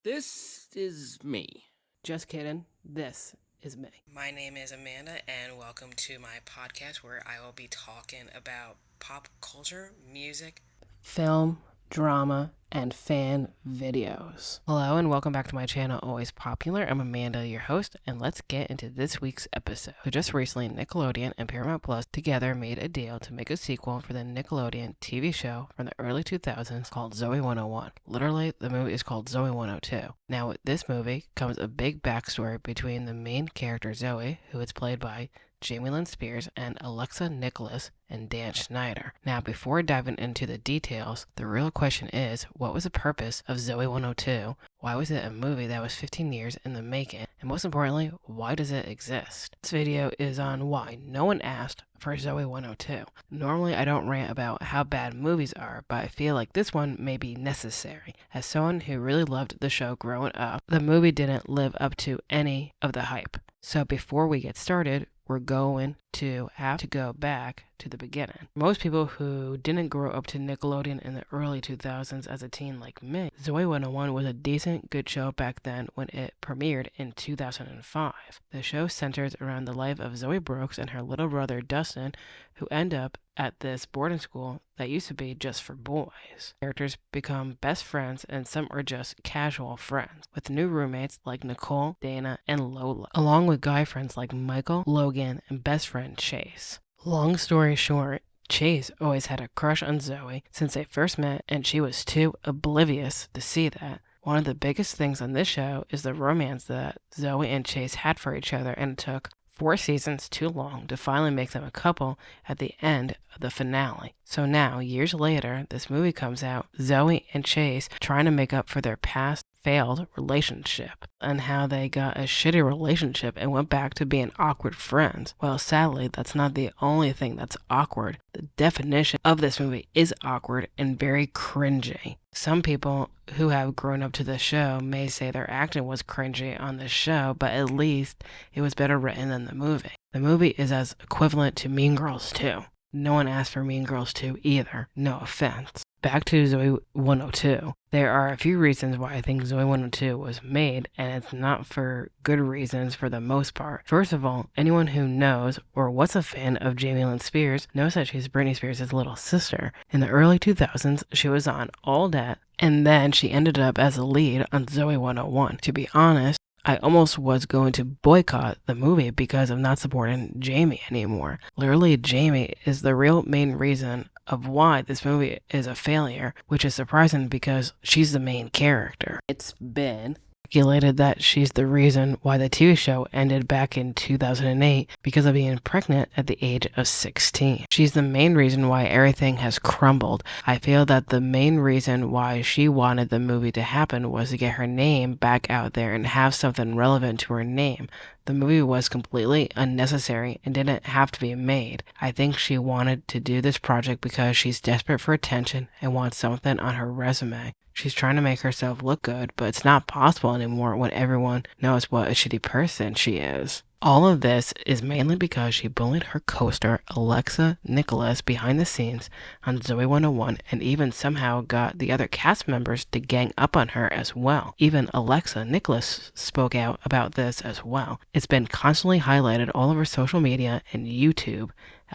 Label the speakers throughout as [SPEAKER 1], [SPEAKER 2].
[SPEAKER 1] This is me.
[SPEAKER 2] Just kidding. This is me.
[SPEAKER 3] My name is Amanda, and welcome to my podcast where I will be talking about pop culture, music,
[SPEAKER 2] Film, drama, and fan videos. Hello and welcome back to my channel, Always Popular. I'm Amanda, your host, and let's get into this week's episode. So just recently, Nickelodeon and Paramount Plus together made a deal to make a sequel for the Nickelodeon TV show from the early 2000s called Zoey 101. Literally, the movie is called Zoey 102. Now, with this movie comes a big backstory between the main character Zoey, who is played by Jamie Lynn Spears, and Alexa Nicholas and Dan Schneider. Now, before diving into the details, the real question is, what was the purpose of Zoey 102? Why was it a movie that was 15 years in the making? And most importantly, why does it exist? This video is on why no one asked for Zoey 102. Normally, I don't rant about how bad movies are, but I feel like this one may be necessary. As someone who really loved the show growing up, the movie didn't live up to any of the hype. So before we get started, we're going to have to go back to the beginning. Most people who didn't grow up to Nickelodeon in the early 2000s as a teen like me, Zoey 101 was a decent, good show back then when it premiered in 2005. The show centers around the life of Zoey Brooks and her little brother Dustin, who end up at this boarding school that used to be just for boys. Characters become best friends and some are just casual friends, with new roommates like Nicole, Dana, and Lola, along with guy friends like Michael, Logan, and best friend Chase. Long story short, Chase always had a crush on Zoey since they first met, and she was too oblivious to see that. One of the biggest things on this show is the romance that Zoey and Chase had for each other, and it took 4 seasons too long to finally make them a couple at the end of the finale. So now, years later, this movie comes out, Zoey and Chase trying to make up for their past failed relationship and how they got a shitty relationship and went back to being awkward friends. Well, sadly, that's not the only thing that's awkward. The definition of this movie is awkward and very cringy. Some people who have grown up to the show may say their acting was cringy on the show, but at least it was better written than the movie. The movie is as equivalent to Mean Girls 2. No one asked for Mean Girls 2 either. No offense. Back to Zoey 102. There are a few reasons why I think Zoey 102 was made, and it's not for good reasons for the most part. First of all, anyone who knows or was a fan of Jamie Lynn Spears knows that she's Britney Spears' little sister. In the early 2000s, she was on All That, and then she ended up as a lead on Zoey 101. To be honest, I almost was going to boycott the movie because of not supporting Jamie anymore. Literally, Jamie is the real main reason of why this movie is a failure, which is surprising because she's the main character. It's been speculated that she's the reason why the TV show ended back in 2008 because of being pregnant at the age of 16. She's the main reason why everything has crumbled. I feel that the main reason why she wanted the movie to happen was to get her name back out there and have something relevant to her name. The movie was completely unnecessary and didn't have to be made. I think she wanted to do this project because she's desperate for attention and wants something on her resume. She's trying to make herself look good, but it's not possible anymore when everyone knows what a shitty person she is. All of this is mainly because she bullied her co-star Alexa Nicholas behind the scenes on Zoey 101 and even somehow got the other cast members to gang up on her as well. Even Alexa Nicholas spoke out about this as well. It's been constantly highlighted all over social media and YouTube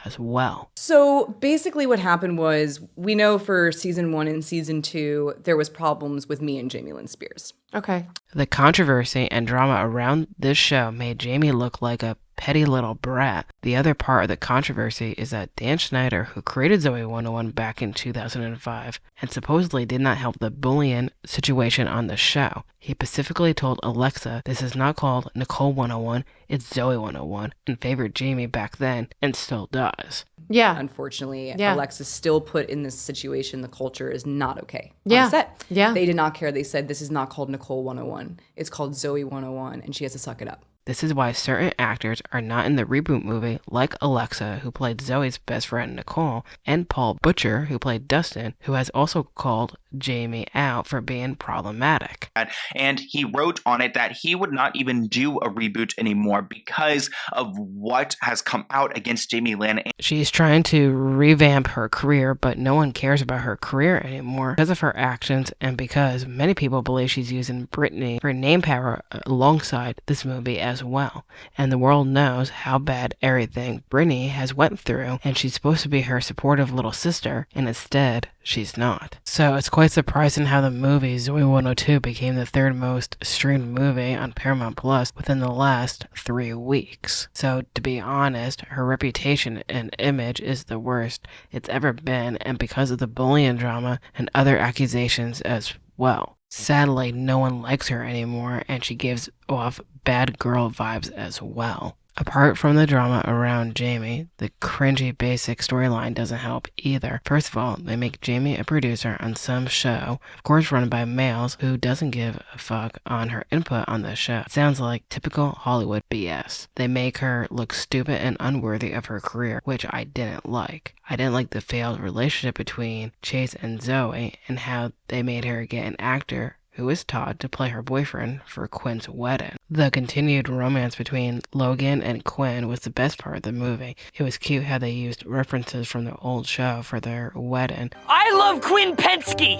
[SPEAKER 2] as well.
[SPEAKER 4] So basically what happened was, we know for season 1 and season 2, there was problems with me and Jamie Lynn Spears.
[SPEAKER 2] Okay. The controversy and drama around this show made Jamie look like a petty little brat. The other part of the controversy is that Dan Schneider, who created Zoey 101 back in 2005 and supposedly did not help the bullying situation on the show, he specifically told Alexa this is not called Nicole 101, it's Zoey 101, and favored Jamie back then and still does.
[SPEAKER 4] Yeah. Unfortunately, Alexa's still put in this situation. The culture is not okay. On set.
[SPEAKER 5] Yeah.
[SPEAKER 4] They did not care. They said this is not called Nicole 101. It's called Zoey 101, and she has to suck it up.
[SPEAKER 2] This is why certain actors are not in the reboot movie, like Alexa, who played Zoe's best friend Nicole, and Paul Butcher, who played Dustin, who has also called Jamie out for being problematic.
[SPEAKER 5] And he wrote on it that he would not even do a reboot anymore because of what has come out against Jamie Lynn.
[SPEAKER 2] She's trying to revamp her career, but no one cares about her career anymore because of her actions and because many people believe she's using Britney for name power alongside this movie as well. And the world knows how bad everything Britney has went through, and she's supposed to be her supportive little sister, and instead, she's not. So it's quite surprising how the movie Zoey 102 became the third most streamed movie on Paramount Plus within the last 3 weeks. So to be honest, her reputation and image is the worst it's ever been, and because of the bullying drama and other accusations as well. Sadly, no one likes her anymore, and she gives off bad girl vibes as well. Apart from the drama around Jamie, the cringy basic storyline doesn't help either. First of all, they make Jamie a producer on some show, of course run by males, who doesn't give a fuck on her input on the show. It sounds like typical Hollywood BS. They make her look stupid and unworthy of her career, which I didn't like. I didn't like the failed relationship between Chase and Zoey and how they made her get an actor who is Todd to play her boyfriend for Quinn's wedding. The continued romance between Logan and Quinn was the best part of the movie. It was cute how they used references from the old show for their wedding.
[SPEAKER 1] I love Quinn Penske!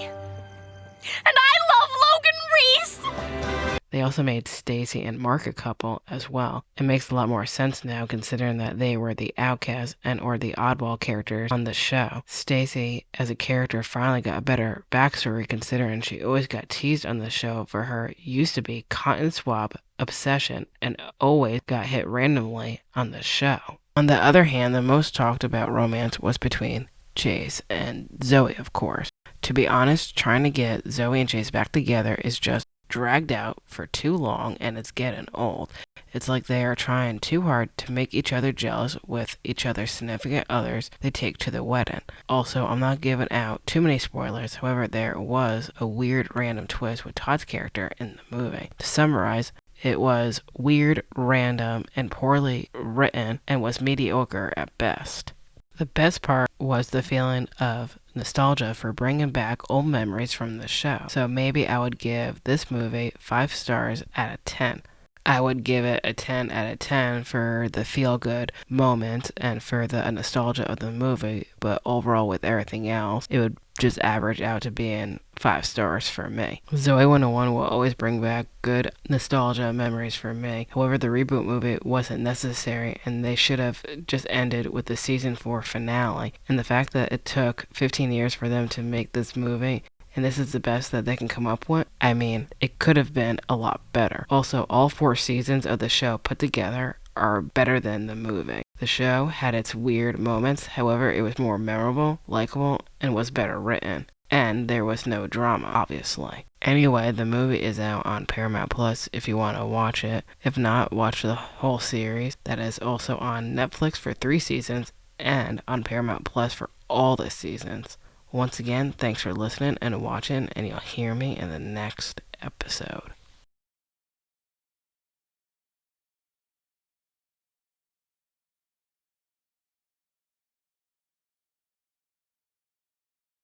[SPEAKER 6] And I love Logan Reese!
[SPEAKER 2] They also made Stacy and Mark a couple as well. It makes a lot more sense now considering that they were the outcasts and or the oddball characters on the show. Stacy as a character finally got a better backstory considering she always got teased on the show for her used to be cotton swab obsession and always got hit randomly on the show. On the other hand, the most talked about romance was between Chase and Zoey, of course. To be honest, trying to get Zoey and Chase back together is just dragged out for too long and it's getting old. It's like they are trying too hard to make each other jealous with each other's significant others they take to the wedding. Also, I'm not giving out too many spoilers, however there was a weird random twist with Todd's character in the movie. To summarize, it was weird, random, and poorly written and was mediocre at best. The best part was the feeling of nostalgia for bringing back old memories from the show. So maybe I would give this movie 5 stars out of 10. I would give it a 10 out of 10 for the feel-good moments and for the nostalgia of the movie, but overall with everything else, it would just average out to being 5 stars for me. Zoey 101 will always bring back good nostalgia memories for me. However, the reboot movie wasn't necessary and they should have just ended with the season 4 finale. And the fact that it took 15 years for them to make this movie and this is the best that they can come up with, I mean, it could have been a lot better. Also, all 4 seasons of the show put together are better than the movie. The show had its weird moments, however, it was more memorable, likable, and was better written. And there was no drama, obviously. Anyway, the movie is out on Paramount Plus if you want to watch it. If not, watch the whole series. That is also on Netflix for 3 seasons and on Paramount Plus for all the seasons. Once again, thanks for listening and watching, and you'll hear me in the next episode.